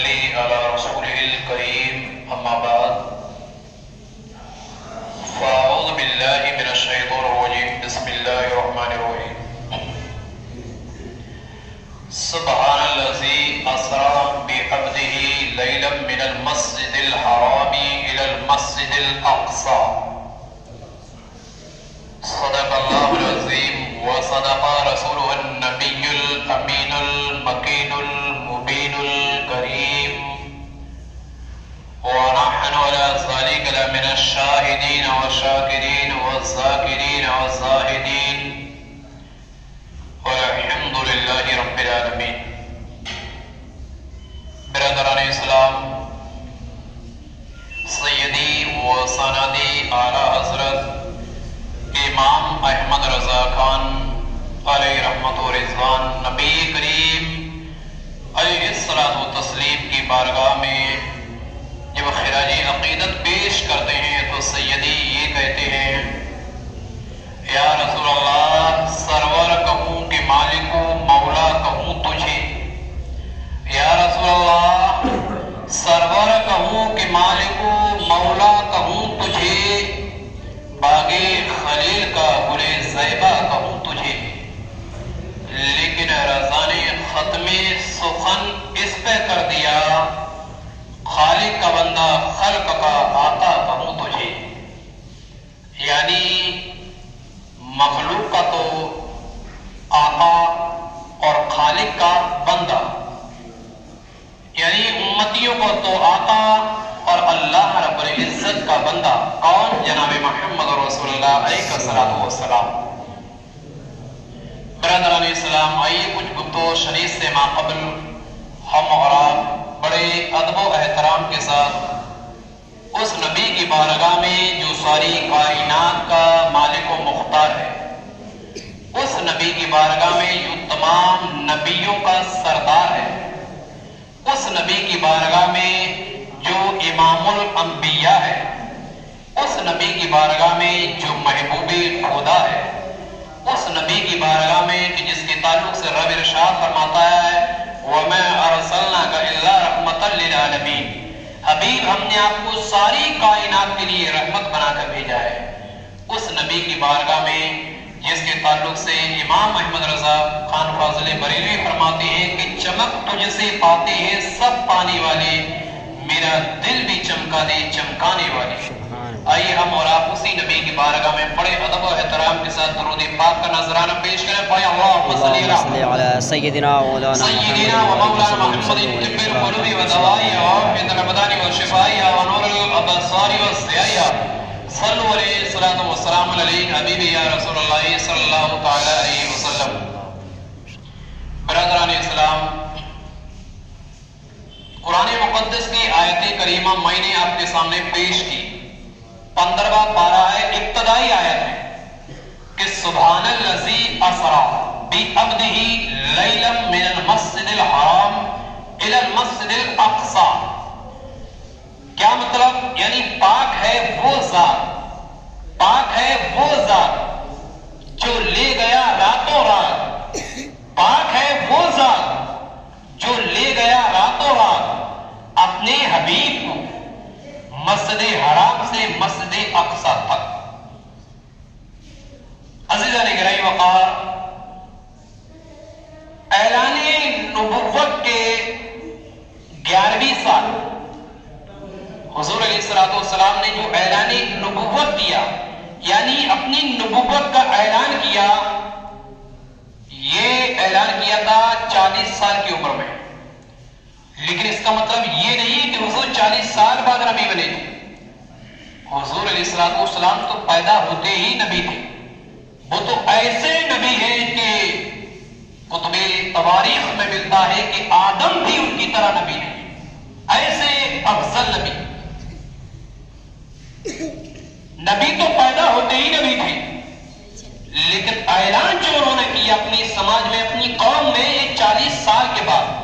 نصلي على رسوله الكريم أما بعد فأعوذ بالله من الشيطان الرجيم بسم الله الرحمن الرحيم سبحان الذي أسرى بعبده ليلا من المسجد الحرام إلى المسجد الأقصى صدق الله العظيم وصدق رسوله النبي الأمين المكين المبين الكريم ونحن على ذلك لمن الشاهدين والشاكرين والذاكرين والزاهدين والحمد لله رب العالمين. برادران اسلام، سیدی و سندی اعلی حضرت امام احمد رضا خان علیہ رحمت و رضوان نبی کریم علیہ الصلوۃ والتسلیم کی بارگاہ میں جب خراج عقیدت پیش کرتے ہیں تو سیدی یہ کہتے ہیں: یا رسول اللہ، سرور کہوں کہ مالک و مولا کہوں تجھے. یا رسول اللہ، سرور کہوں کہ مالک و مولا کہوں تجھے، باغے خلیل کا گلے زیبا کہوں تجھے. لیکن رضا نے ختم سخن اس پہ کر دیا: خالق کا بندہ خلق کا آقا کہوں تجھے. یعنی مخلوق کا تو آقا اور خالق کا بندہ، یعنی امتیوں کو تو آقا اور اللہ رب العزت کا بندہ. کون؟ جناب محمد رسول اللہ علیہ السلام. برادران اسلام، آئیے کچھ گفتگو شریف سے ماقبل ہم اور آپ بڑے ادب و احترام کے ساتھ اس نبی کی بارگاہ میں جو ساری کائنات کا مالک و مختار ہے، اس نبی کی بارگاہ میں جو تمام نبیوں کا سردار ہے، اس نبی کی بارگاہ میں جو امام الانبیاء ہے، اس نبی کی بارگاہ میں جو محبوب خدا ہے، اس نبی کی بارگاہ میں کہ جس کے تعلق سے رب ارشاد فرماتا ہے: وَمَا أَرْسَلْنَاكَ إِلَّا رَحْمَةً لِلْعَالَمِينَ. حبیب، ہم نے آپ کو ساری کائنات کے لیے رحمت بنا کر بھیجا ہے. اس نبی کی بارگاہ میں جس کے تعلق سے امام احمد رضا خان فاضل بریلوی فرماتے ہیں کہ چمک تجھ سے پاتے ہیں سب پانے والے، میرا دل بھی چمکا دے چمکانے والے. آئیے ہم اور آپ اسی نبی کی بارگاہ میں بڑے ادب و احترام کے ساتھ درود پاک کا نذرانہ پیش کریں. پڑھیں: اللہم صلی علی سیدنا و مولانا محمد طب القلوب و دوائها وعافیة الابدان و شفائها و نور الابصار و ضیائها. صلو علیہ الصلوۃ والسلام علیہ حبیبی یا رسول اللہ صلی اللہ تعالی علیہ وسلم. برادران اسلام، قرآن مقدس کی آیت کریمہ میں نے آپ کے سامنے پیش کی. 15واں پارہ ہے، ابتدائی آیت ہے کہ سبحان الذی اسریٰ بعبدہ لیلا من المسجد الحرام الی المسجد الاقصی. کیا مطلب؟ یعنی پاک ہے وہ ذات، پاک ہے وہ ذات جو لے گیا راتوں رات، پاک ہے وہ ذات جو لے گیا راتوں رات اپنے حبیب کو مسجد حرام سے مسجد اقصی تک. عزیزان گرامی وقار، اعلان نبوت کے 11ویں سال حضور علیہ السلام نے جو اعلان نبوت کیا، یعنی اپنی نبوت کا اعلان کیا، یہ اعلان کیا تھا 40 سال کی عمر میں. لیکن اس کا مطلب یہ نہیں کہ حضور 40 سال بعد نبی بنے تھے. حضور علیہ السلام تو پیدا ہوتے ہی نبی تھے. وہ تو ایسے نبی ہیں کہ کتب تواریخ میں ملتا ہے کہ آدم بھی ان کی طرح نبی ہے. ایسے افضل نبی تو پیدا ہوتے ہی نبی تھے. لیکن اعلان جو انہوں نے کیا اپنی سماج میں، اپنی قوم میں، 40 سال کے بعد.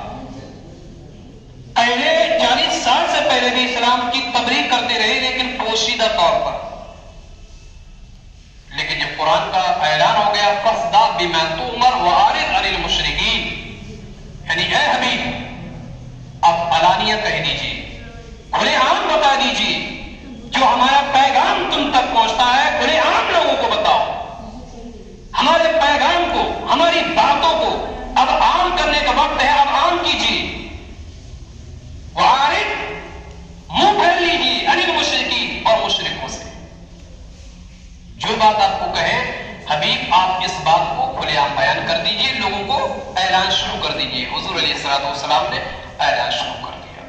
پہلے 40 سال سے پہلے بھی اسلام کی تبلیغ کرتے رہے، لیکن پوشیدہ طور پر. لیکن جب قرآن کا اعلان ہو گیا فَاصْدَقْ بِمَا تُؤْمَرُ وَأَعْرِضْ عَنِ الْمُشْرِكِينَ، یعنی اے حبیب اب علانیت کہہ دیجیے, کھلے عام بتا دیجیے, جو ہمارا پیغام تم تک پہنچتا ہے کھلے عام لوگوں کو بتاؤ. ہمارے پیغام کو, ہماری باتوں کو اب عام کرنے کا وقت ہے, اب عام کیجیے. وعارض, منہ پھیر لیجیے عن المشرکین, اور مشرکوں سے. جو بات آپ کو کہے حبیب آپ اس بات کو کھلے عام بیان کر دیجئے, لوگوں کو اعلان شروع کر دیجئے. حضور علیہ السلام نے اعلان شروع کر دیا.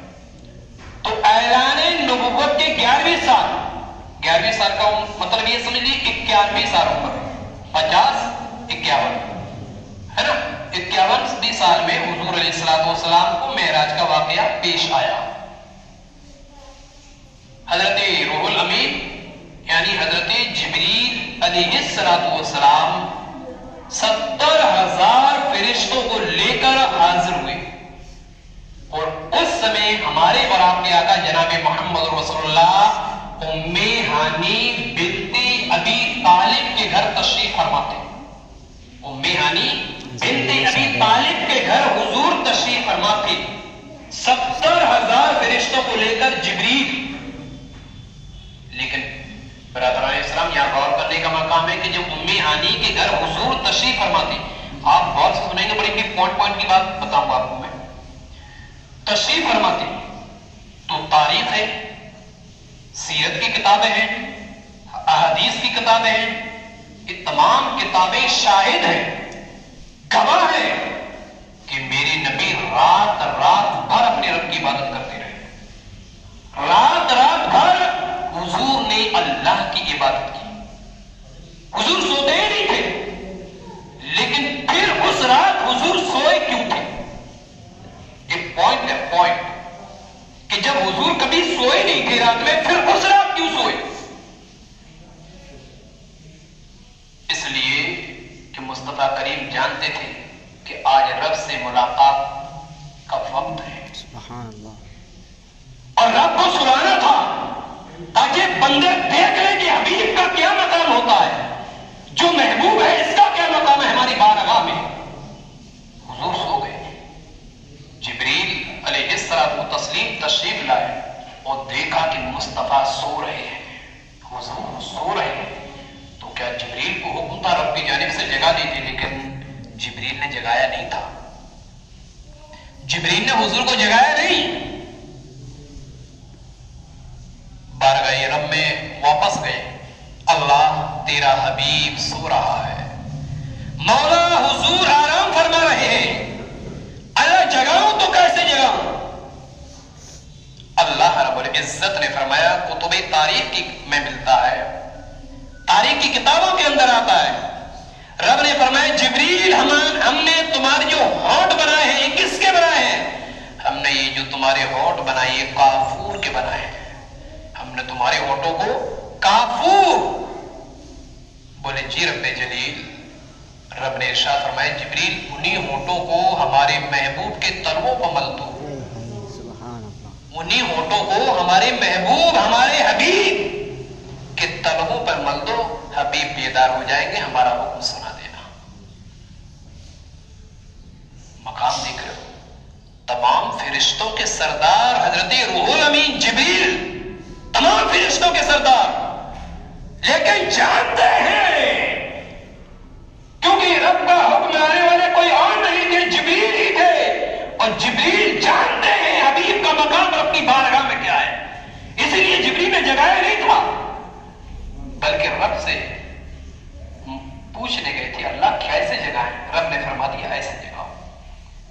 تو اعلان نبوت کے 11ویں سال, 11ویں سال کا مطلب یہ سمجھ لیجیے 51ویں سال عمر, 50 51 ہے نا, 51ویں سال میں حضور علیہ السلام کو معراج کا واقعہ پیش آیا. حضرت روح الامین یعنی حضرت جبریل علیہ السلام 70,000 فرشتوں کو لے کر حاضر ہوئے, اور اس سمے ہمارے براب کے آقا جناب محمد رسول اللہ ام ہانی بنت ابی طالب کے گھر تشریف فرما تھے. ام ہانی بنت ابی طالب کے گھر حضور تشریف فرما تھے. 70,000 فرشتوں کو لے کر جبریل. لیکن برادران اسلام یہاں غور کرنے کا مقام ہے کہ جب ام ہانی کے گھر حضور تشریف فرما تھے, آپ غور سے سنیں گے, بڑی پوائنٹ کی بات بتاؤں گا آپ کو میں. تشریف فرماتے تو تاریخ ہے, سیرت کی کتابیں ہیں, احادیث کی کتابیں ہیں, یہ تمام کتابیں شاہد ہیں, گواہ ہیں کہ میرے نبی رات بھر اپنے رب کی عبادت کرتے رہے. رات بھر حضور نے اللہ کی عبادت کی. حضور سوتے ہی نہیں تھے, لیکن پھر اس رات حضور سوئے کیوں تھے؟ ایک پوائنٹ ہے, پوائنٹ کہ جب حضور کبھی سوئے نہیں تھے رات میں, پھر اس رات کیوں سوئے؟ اس لیے کہ مصطفیٰ کریم جانتے تھے کہ آج رب سے ملاقات کا وقت ہے. سبحان اللہ. اور رب کو سلانا تھا تاکہ بندے دیکھ لیں کہ حبیب کا کیا مقام ہوتا ہے, جو محبوب ہے اس کا کیا مقام ہے ہماری بارگاہ میں. حضور سو گئے. جبریل علیہ السلام کو تشریف لائے اور دیکھا کہ مصطفیٰ سو رہے ہیں, حضور سو رہے ہیں. تو کیا جبریل کو حکم تھا رب کی جانب سے جگا دیجیے؟ لیکن جبریل نے جگایا نہیں تھا. جبریل نے حضور کو جگایا نہیں. بارگاہ رب میں واپس گئے. اللہ تیرا حبیب سو رہا ہے, مولا حضور آرام فرما رہے ہیں, اللہ جگاؤں تو کیسے جگاؤں؟ اللہ رب العزت نے فرمایا, کتب تاریخ کی میں ملتا ہے, تاریخ کی کتابوں کے اندر آتا ہے, رب نے فرمایا جبریل ہم نے تمہارے جو ہونٹ بنائے ہیں یہ کس کے بنائے ہیں؟ ہم نے یہ جو تمہارے ہونٹ بنائے یہ کافور کے بنائے ہیں. ہم نے تمہارے ہونٹوں کو کافور. بولے جی رب جلیل. رب نے ارشاد فرمایا جبریل انہی ہونٹوں کو ہمارے محبوب کے تلووں پر مل دو. انہی ہونٹوں کو ہمارے محبوب ہمارے حبیب کے تلووں پر مل دو, حبیب بیدار ہو جائیں گے, ہمارا حکم سنا دینا. مقام دیکھ رہے ہو, تمام فرشتوں کے سردار حضرت روح الامین جبریل, تمام فرشتوں کے سردار, لیکن جانتے ہیں کیونکہ رب کا حکم لانے والے کوئی اور نہیں تھے, جبریل ہی تھے, اور جبریل جانتے ہیں حبیب کا مقام رب کی بارگاہ میں کیا ہے. اسی لیے جبریل نے جگایا نہیں تھا, بلکہ رب سے پوچھنے گئے تھے اللہ کیسے جگائیں. رب نے فرما دیا ایسے جگاؤ.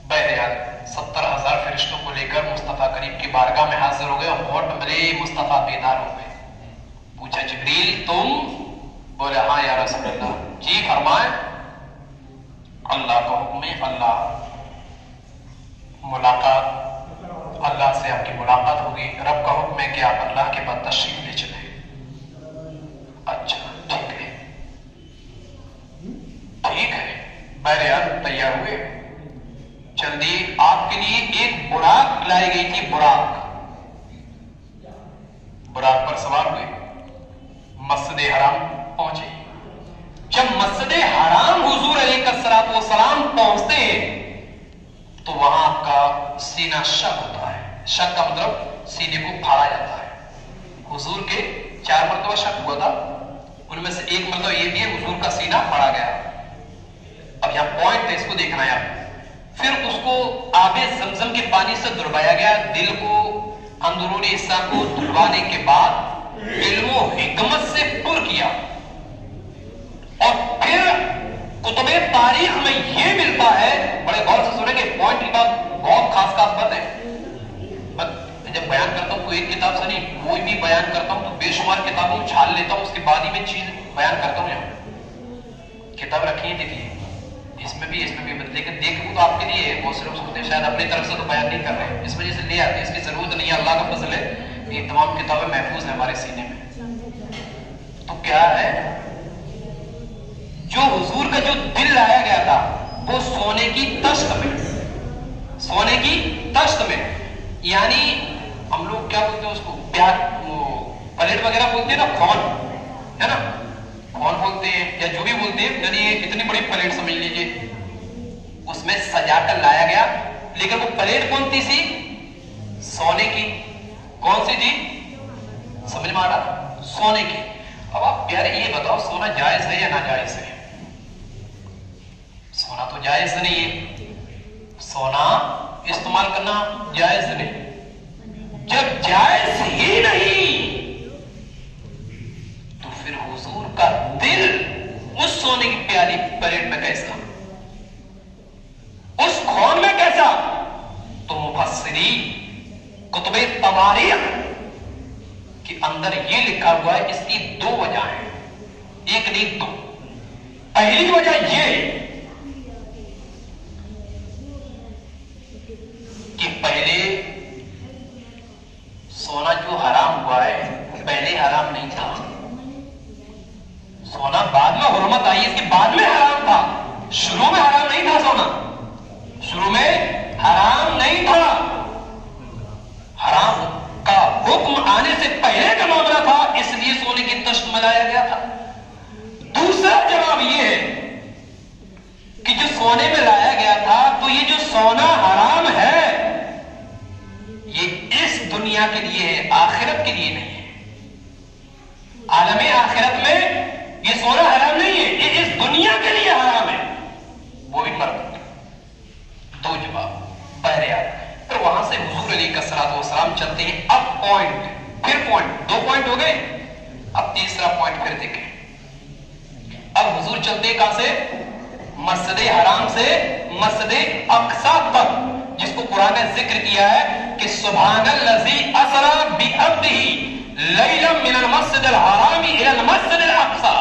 بہرحال 70,000 فرشتوں کو لے کر مصطفیٰ کریم کی بارگاہ میں حاضر ہو گئے, اور ہونٹ ملے مصطفیٰ بیدار ہو گئے. پوچھا جبریل تم؟ بولے ہاں یا رسول اللہ. جی فرمائیں. اللہ کا حکم ہے, اللہ ملاقات, اللہ سے آپ کی ملاقات ہوگی. رب کا حکم ہے کہ آپ اللہ کے پاس تشریف لے چلیں. اچھا ٹھیک ہے, ٹھیک ہے. بہرحال تیار ہوئے. جلدی آپ کے لیے ایک براق لائی گئی تھی. براق پر سوار ہوئے, مسجد حرام پہنچے. جب مسجد حرام حضور علیہ السلام پہنچتے ہیں تو وہاں کا سینہ شک ہوتا ہے, شق کا مطلب سینے کو پھاڑا جاتا ہے. حضور کے 4 مرتبہ شق ہوا تھا، ان میں سے ایک مرتبہ یہ بھی ہے حضور کا سینہ پھاڑا گیا. اب یہاں پوائنٹ ہے، اس کو دیکھنا ہے آپ. پھر اس کو آب زمزم کے پانی سے دھلوایا گیا. دل کو، اندرونی حصہ کو دھلوانے کے بعد علم و حکمت سے پر کیا. اور پھر کتب تاریخ میں یہ ملتا ہے، بڑے غور سے سنیں کہ پوائنٹ کی بات بہت خاص بات ہے. جب بیان کرتا ہوں کوئی ایک کتاب سے نہیں، کوئی بھی بیان کرتا ہوں تو بے شمار کتابوں چھال لیتا ہوں، اس کے بعد ہی میں چیز بیان کرتا ہوں. یہاں کتاب رکھی ہے، دیکھیے اس میں بھی لیکن دیکھوں تو آپ کے لیے ہے. بہت سے لوگ سوچتے ہیں شاید اپنی طرف سے تو بیان نہیں کر رہے ہیں، اس وجہ سے لے آتے ہیں. اس کی ضرورت نہیں ہے، اللہ کا فضل ہے. یہ تمام کتابیں محفوظ ہیں ہمارے سینے میں. تو کیا ہے، جو حضور کا جو دل لایا گیا تھا وہ سونے کی تشت میں، سونے کی تشت میں، یعنی ہم لوگ کیا بولتے ہیں اس کو، پیار پلیٹ وغیرہ بولتے ہیں نا، خون ہے نا، خون بولتے ہیں یا جو بھی بولتے ہیں، یعنی اتنی بڑی پلیٹ سمجھ لیجئے، اس میں سجا کر لایا گیا. لیکن وہ پلیٹ کون سی تھی؟ سونے کی. کون سی تھی؟ سمجھ میں آ رہا؟ سونے کی. اب آپ پیارے یہ بتاؤ، سونا جائز ہے یا ناجائز ہے؟ سونا تو جائز نہیں ہے، سونا استعمال کرنا جائز نہیں. جب جائز ہی نہیں تو پھر حضور کا دل اس سونے کی پیالی پلیٹ میں کیسا، اس خون میں کیسا؟ تو مفسرین کتب تواریخ کے اندر یہ لکھا ہوا ہے، اس کی 2 وجہ ہیں، ایک نہیں 2. پہلی وجہ یہ کہ پہلے سونا جو حرام ہوا ہے پہلے حرام نہیں تھا. سونا بعد میں حرمت آئی، اس کے بعد میں حرام تھا. شروع میں حرام نہیں تھا، سونا شروع میں حرام نہیں تھا. حرام کا حکم آنے سے پہلے کا معاملہ تھا، اس لیے سونے کی تشت میں لایا گیا تھا. دوسرا جواب یہ ہے کہ جو سونے میں لایا گیا تھا تو یہ جو سونا حرام ہے یہ اس دنیا کے لیے ہے، آخرت کے لیے نہیں ہے. عالم آخرت میں یہ سونا حرام نہیں ہے، یہ اس دنیا کے لیے حرام ہے، وہ بھی مرد. 2 جواب بہرحال. پھر وہاں سے حضور علیہ الصلوۃ والسلام چلتے ہیں. اب پوائنٹ، پھر پوائنٹ، 2 پوائنٹ ہو گئے. اب تیسرا پوائنٹ پھر دیکھیں. اب حضور چلتے ہیں کہاں سے؟ مسجد حرام سے مسجد اقصی تک، جس کو قرآن نے ذکر کیا ہے کہ سبحان الذی اسری بعبدہ لیلا من المسجد الحرام الی المسجد الاقصی.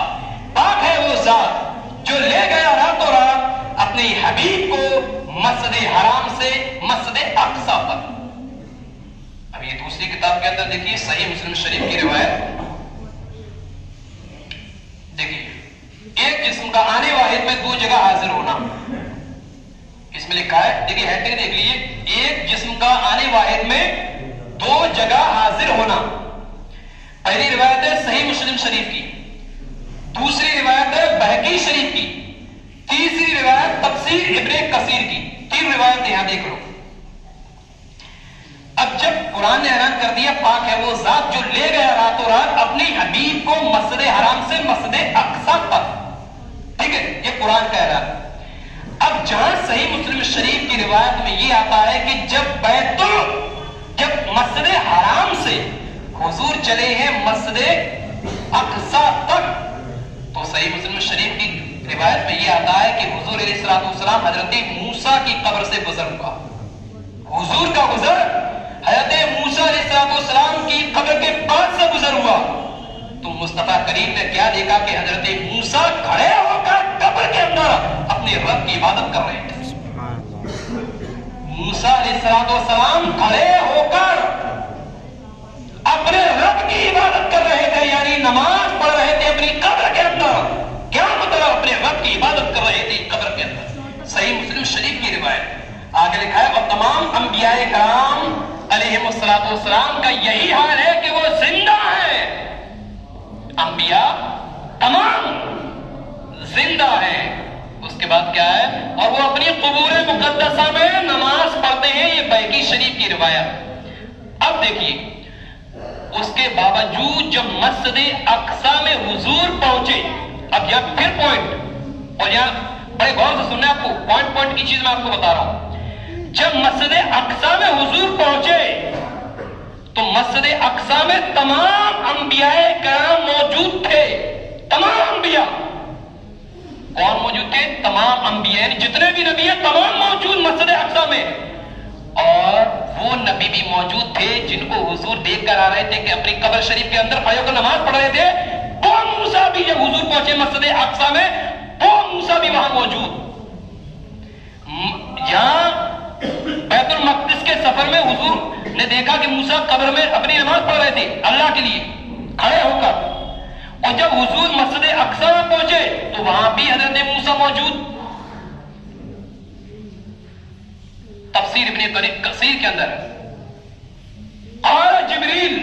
پاک ہے وہ ذات جو لے گیا راتوں رات اپنے حبیب کو مسجد حرام سے مسجد اقصی پر. اب یہ دوسری کتاب کے اندر دیکھیے، صحیح مسلم شریف کی روایت دیکھیے، ایک جسم کا آنے واحد میں 2 جگہ حاضر ہونا. اس میں لکھا ہے، دیکھیے ہیڈنگ دیکھ لیجیے، ایک جسم کا آنے واحد میں 2 جگہ حاضر ہونا. پہلی روایت ہے صحیح مسلم شریف کی، دوسری روایت ہے بہقی شریف کی، تیسری روایت تفسیر ابن کثیر کی. 3 روایت یہاں دیکھ لو. اب جب قرآن نے اعلان کر دیا پاک ہے وہ ذات جو لے گیا راتوں رات اپنے حبیب کو مسجد حرام سے مسجد اقصی تک، ٹھیک ہے، یہ قرآن کا اعلان. اب جہاں صحیح مسلم شریف کی روایت میں یہ آتا ہے کہ جب مسجد حرام سے حضور چلے ہیں مسجد اقصی تک، تو صحیح مسلم شریف کی روایت میں یہ آتا ہے کہ حضور علیہ الصلوۃ والسلام حضرت موسیٰ کی قبر سے گزر ہوا. حضور کا گزر حضرت موسیٰ علیہ الصلوۃ والسلام کی قبر کے بعد سے گزر ہوا. تو مصطفیٰ کریم نے کیا دیکھا کہ حضرت موسیٰ کھڑے ہو کر قبر کے اندر اپنے رب کی عبادت کر رہے تھے. موسیٰ علیہ الصلوۃ والسلام کھڑے ہو کر اپنے رب کی عبادت کر رہے تھے، یعنی نماز پڑھ رہے تھے اپنی قبر کے اندر. کیا مطلب؟ اپنے رب کی عبادت کر رہے تھے قبر کے اندر. صحیح مسلم شریف کی روایت. آگے لکھا ہے اور تمام انبیاء کرام علیہم الصلوۃ والسلام کا یہی حال ہے کہ وہ زندہ ہیں. انبیاء تمام زندہ ہیں. اس کے بعد کیا ہے؟ اور وہ اپنی قبور مقدسہ میں نماز پڑھتے ہیں. یہ بہقی شریف کی روایت. اب دیکھیے اس کے باوجود جب مسجد اقصی میں حضور پہنچے، اب یہاں پھر پوائنٹ، اور یہاں بڑے غور سے سننا، آپ کو پوائنٹ پوائنٹ کی چیز میں آپ کو بتا رہا ہوں. جب مسجد اقصی میں حضور پہنچے تو مسجد اقصی میں تمام انبیاء کرام موجود تھے. تمام انبیاء کون موجود تھے؟ تمام انبیاء، یعنی جتنے بھی نبی ہیں تمام موجود مسجد اقصی میں. اور وہ نبی بھی موجود تھے جن کو حضور دیکھ کر آ رہے تھے کہ اپنی قبر شریف کے اندر کھڑے ہو کر نماز پڑھ رہے تھے. وہ موسیٰ بھی جب حضور پہنچے مسجد اقصی میں، وہ موسیٰ بھی وہاں موجود. یہاں بیت المقدس کے سفر میں حضور نے دیکھا کہ موسیٰ قبر میں اپنی نماز پڑھ رہے تھے اللہ کے لیے کھڑے ہو کر، اور جب حضور مسجد اقصی میں پہنچے تو وہاں بھی حضرت موسیٰ موجود. تفسیر ابن کثیر کے اندر قال جبریل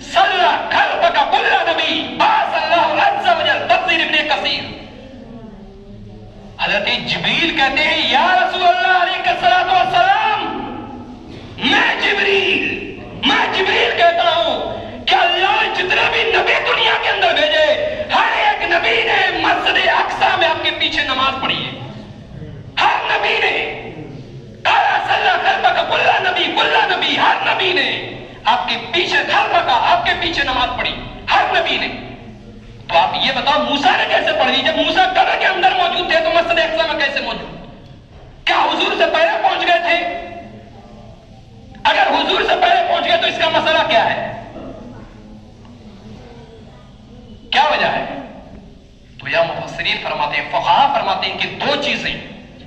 صلی خلفک کل نبی بعث اللہ عز وجل. تفسیر ابن کثیر، حضرت جبریل کہتے ہیں یا رسول اللہ علیہ الصلوۃ والسلام، میں جبریل کہتا ہوں کہ اللہ نے جتنے بھی نبی دنیا کے اندر بھیجے، ہر ایک نبی نے مسجد اقصی میں آپ کے پیچھے نماز پڑھی ہے. ہر نبی نے کل نبی ہر نبی نے آپ کے پیچھے آپ کے پیچھے نماز پڑھی، ہر نبی نے. تو آپ یہ بتاؤ موسیٰ نے کیسے پڑھی؟ جب موسیٰ قبر کے اندر موجود تھے تو مسجد اقصی میں کیسے موجود؟ کیا حضور سے پہلے پہنچ گئے تھے؟ اگر حضور سے پہلے پہنچ گئے تو اس کا مسئلہ کیا ہے؟ کیا وجہ ہے؟ تو یا مفسرین فرماتے ہیں، فقہاء فرماتے ہیں کہ دو چیزیں.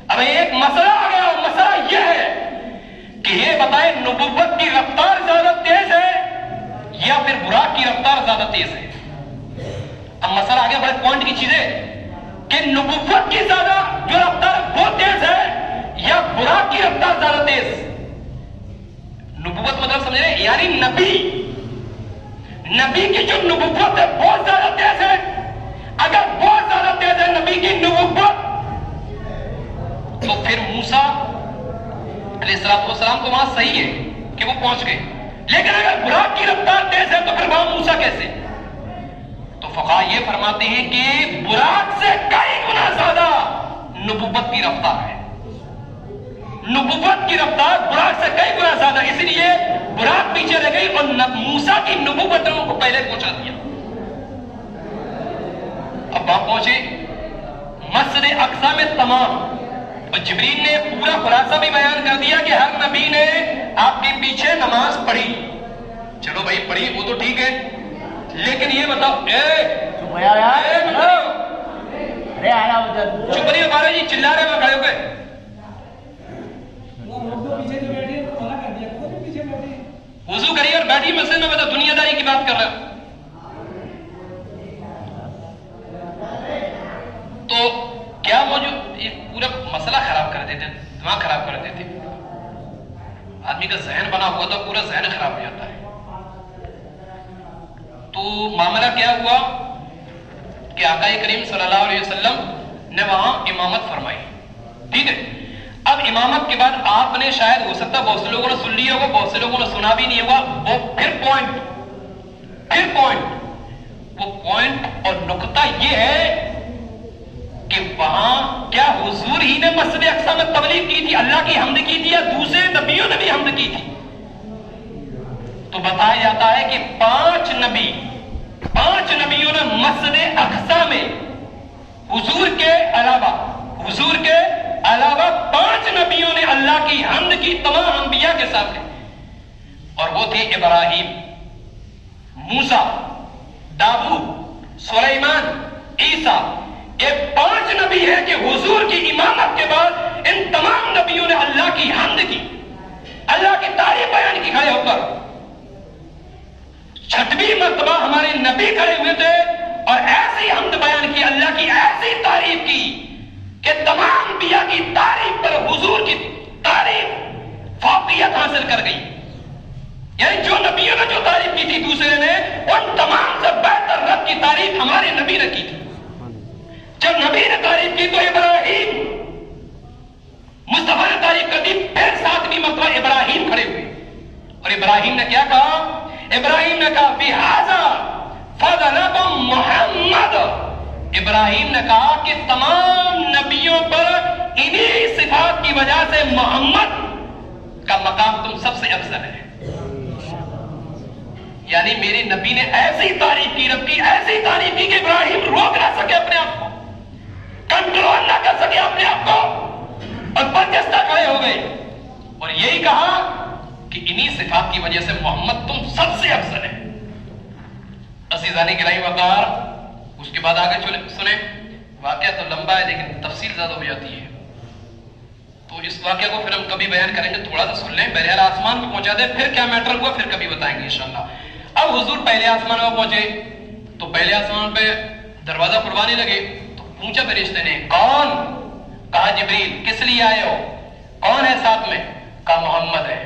اب ایک مسئلہ آ گیا، مسئلہ یہ ہے کہ یہ بتائیں نبوت کی رفتار زیادہ تیز ہے یا پھر براق کی رفتار زیادہ تیز ہے. اب مسئلہ آ گیا بڑے پوائنٹ کی چیزیں کہ نبوت کی زیادہ جو رفتار بہت تیز ہے یا براق کی رفتار زیادہ تیز. نبوت مطلب سمجھے، یعنی نبی کی جو نبوت ہے بہت زیادہ تیز ہے. اگر بہت زیادہ تیز ہے نبی کی نبوت تو پھر موسیٰ علیہ السلام کو وہاں صحیح ہے کہ وہ پہنچ گئے. لیکن اگر براق کی رفتار تیز ہے تو پھر وہاں موسیٰ کیسے؟ تو فقہاء یہ فرماتے ہیں کہ براق سے کئی گنا زیادہ نبوت کی رفتار ہے. نبوت کی رفتار براق سے کئی گنا زیادہ، اس لیے براق پیچھے رہ گئی اور موسیٰ کی نبوت نے ان کو پہلے پہنچا دیا. اب وہاں پہنچے مسجد اقصی میں تمام، اور جبریل نے پورا خلاصہ بھی بیان کر دیا کہ ہر نبی نے آپ کے پیچھے نماز پڑھی. چلو بھائی پڑھی وہ تو ٹھیک ہے، لیکن یہ بتاؤ چپ نہیں ہمارے جی چلا رہے میں کھڑے ہو گئے. وضو کریے اور بیٹھی مسجد میں، بتا دنیا داری کی بات کر رہا ہوں. تو کیا موجود یہ پورا مسئلہ خراب کر دیتے، دماغ خراب کر دیتے. آدمی کا ذہن بنا ہوا تو پورا ذہن خراب ہو جاتا ہے. تو معاملہ کیا ہوا کہ آقا کریم صلی اللہ علیہ وسلم نے وہاں امامت فرمائی. ٹھیک ہے، اب امامت کے بعد آپ نے شاید ہو سکتا بہت سے لوگوں نے سن لیا ہوگا، بہت سے لوگوں نے سنا بھی نہیں ہوگا. وہ پھر پوائنٹ اور نقطہ یہ ہے کہ وہاں کیا حضور ہی نے مسجد اقصی میں تبلیغ کی تھی، اللہ کی حمد کی تھی، یا دوسرے نبیوں نے بھی حمد کی تھی؟ تو بتایا جاتا ہے کہ 5 نبیوں نے مسجد اقصی میں حضور کے علاوہ 5 نبیوں نے اللہ کی حمد کی تمام انبیاء کے ساتھ. اور وہ تھے ابراہیم، موسیٰ، داؤد، سلیمان، عیسیٰ. یہ 5 نبی ہے کہ حضور کی امامت کے بعد ان تمام نبیوں نے اللہ کی حمد کی، اللہ کی تعریف بیان کی کھڑے ہو کر. 6ویں مرتبہ ہمارے نبی کھڑے ہوئے تھے اور ایسی حمد بیان کی، اللہ کی ایسی تعریف کی کہ تمام انبیاء کی تعریف پر حضور کی تعریف فوقیت حاصل کر گئی. یعنی جو نبیوں نے جو تعریف کی تھی دوسرے نے، ان تمام سے بہتر رب کی تعریف ہمارے نبی نے کی تھی. جب نبی نے تعریف کی تو ابراہیم، مصطفیٰ نے تعریف کر دی، پھر 7ویں مرتبہ ابراہیم کھڑے ہوئے اور ابراہیم نے کیا کہا؟ ابراہیم نے کہا بِهَذَا فَضَلَكُمْ محمد. ابراہیم نے کہا کہ تمام نبیوں پر انہی صفات کی وجہ سے محمد کا مقام تم سب سے افضل ہے. یعنی میرے نبی نے ایسی تعریف کی، رب کی ایسی تعریف کی کہ ابراہیم روک نہ سکے اپنے آپ کو، کنٹرول نہ کر سکے اپنے آپ کو، اور برجستہ کھڑے ہو گئے اور یہی کہا کہ انہی صفات کی وجہ سے محمد تم سب سے افضل ہے. عزیزان گرامی وقار، اس کے بعد آگے سنیں. واقعہ تو لمبا ہے لیکن تفصیل زیادہ ہو جاتی ہے، تو اس واقعہ کو پھر ہم کبھی بیان کریں گے. تھوڑا سا سن لیں، بہرحال آسمان پہ پہنچا دیں، پھر کیا میٹر ہوا پھر کبھی بتائیں گے انشاءاللہ. اب حضور پہلے آسمان میں پہنچے تو پہلے آسمان پہ دروازہ کھلوانے لگے تو پوچھا فرشتے نے کون؟ کہا جبریل. کس لیے آئے ہو؟ کون ہے ساتھ میں؟ کہا محمد ہے.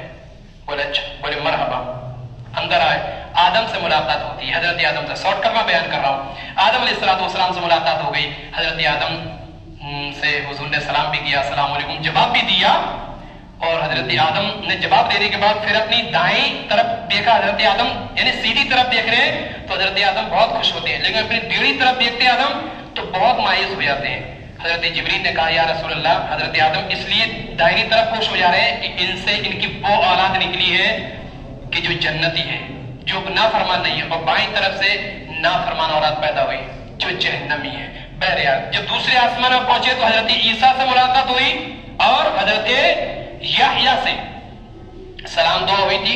بولے اچھا، بولے مرحبا. اندر آئے. آدم سے ملاقات ہوتی ہے، حضرت آدم سے. شارٹ کٹ میں بیان کر رہا ہوں. آدم علیہ السلام سے ملاقات ہو گئی. حضرت آدم سے حضور نے سلام بھی کیا، السلام علیکم جواب بھی دیا. اور حضرت آدم نے جواب دینے کے بعد پھر اپنی دائیں طرف دیکھا. حضرت آدم یعنی سیدھی طرف دیکھ رہے ہیں تو حضرت آدم بہت خوش ہوتے ہیں، لیکن اپنی ٹیڑھی طرف دیکھتے ہیں آدم تو بہت مایوس ہو جاتے ہیں. حضرت جبریل نے کہا یا رسول اللہ، حضرت آدم اس لیے دائیں طرف خوش ہو جا رہے ہیں کہ ان سے ان کی وہ اولاد نکلی ہے کہ جو جنتی ہے، جو نافرمان نہیں ہے، اور بائیں طرف سے نافرمان اولاد پیدا ہوئی جو جہنمی ہے. بہرحال جب دوسرے آسمان میں پہنچے تو حضرت عیسیٰ سے ملاقات ہوئی اور حضرت یحییٰ سے سلام دعا ہوئی تھی.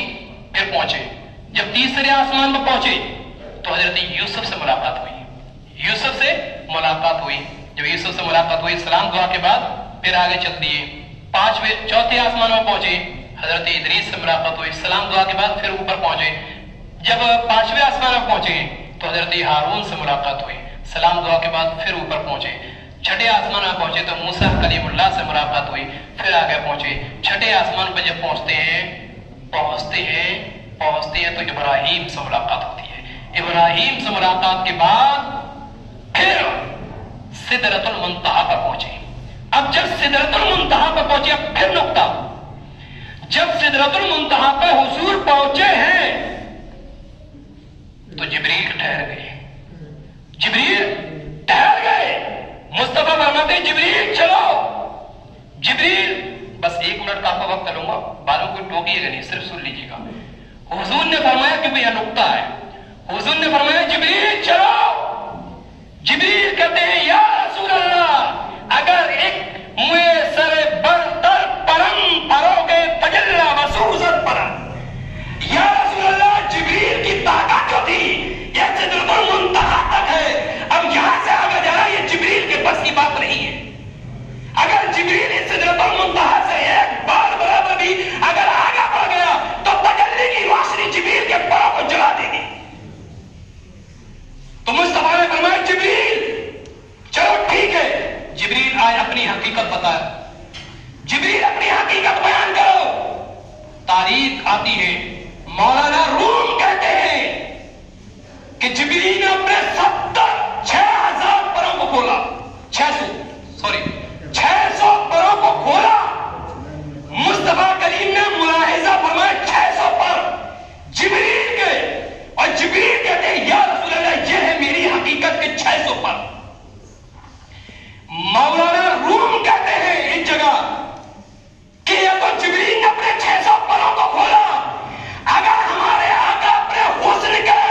پھر پہنچے. جب تیسرے آسمان میں پہنچے تو حضرت یوسف سے ملاقات ہوئی. یوسف سے ملاقات ہوئی. جب یوسف سے ملاقات ہوئی سلام دعا کے بعد پھر آگے چل دیے. چوتھے آسمان میں پہنچے، حضرت ادریس سے ملاقات ہوئی. سلام دعا کے بعد پھر اوپر پہنچے. جب پانچویں آسمان میں پہنچے تو حضرت ہارون سے ملاقات ہوئی. سلام دعا کے بعد پھر اوپر پہنچے. چھٹے آسمان میں پہنچے تو موسیٰ کلیم اللہ سے ملاقات ہوئی. پھر آگے پہنچے. چھٹے آسمان پہ جب پہنچتے ہیں تو ابراہیم سے ملاقات ہوتی ہے. ابراہیم سے ملاقات کے بعد پھر سدرۃ المنتہا پر پہنچے. اب جب سدرۃ المنتہا پر پہنچے، اب پھر نقطہ، جب سدرۃ المنتہا پہ حضور پہنچے ہیں تو جبریل ٹھہر گئے. مصطفیٰ فرماتے جبریل چلو. جبریل بس 1 منٹ کا آپ کا وقت لوں گا، بعد میں کوئی ٹوکیے گا نہیں، صرف سن لیجیے گا. حضور نے فرمایا کہ یہ نقطہ ہے. حضور نے فرمایا جبریل چلو. جبریل کہتے ہیں یا رسول اللہ، اگر ایک سر برتر پرم پرو گے تجلا وسوزت پرم. یا رسول اللہ، جبریل کی طاقت جو تھی یہ سدرۃ المنتہا تک ہے. اب یہاں سے آگے جانا یہ جبریل کے بس کی بات نہیں ہے. اگر جبریل اس سدرۃ المنتہا سے ایک بار برابر بھی اگر آگے بڑھ گیا تو تجلی کی روشنی جبریل کے پاؤں کو جلا دے گی. تو مصطفیٰ نے فرمایا جبریل چلو ٹھیک ہے. جبریل آئے، اپنی حقیقت بتایا. جبریل اپنی حقیقت بیان کرو. تاریخ آتی ہے، مولانا روم کہتے ہیں کہ جبریل نے اپنے 6,000 پروں کو کھولا. 600 پروں کو کھولا. مصطفیٰ کریم نے ملاحظہ فرمایا 600 پر جبریل کے، اور جبریل کہتے ہیں یا رسول اللہ یہ ہے میری حقیقت کے 600 پر. مولانا روم کہتے ہیں ایک جگہ کہ یہ تو جبریل نے اپنے 600 پروں کو کھولا. اگر ہمارے آقا اپنے حسن کے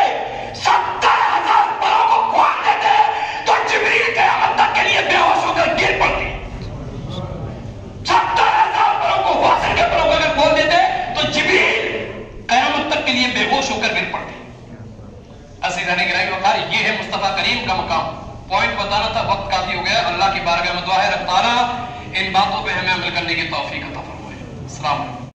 70,000 پروں کو کھول دیتے تو جبریل قیامت تک کے لیے بے ہوش ہو کر گر پڑتے. 70,000 پروں کو حسن کے پروں کو اگر کھول دیتے تو جبریل قیامت تک کے لیے بے ہوش ہو کر گر پڑتے. عزیزان گرامی وقار، یہ ہے مصطفیٰ کریم کا مقام. پوائنٹ بتانا تھا، وقت کافی ہو گیا. اللہ کی بارگاہ میں دعا ہے رب تعالیٰ ان باتوں پہ ہمیں عمل کرنے کی توفیق عطا فرمائے. السلام علیکم.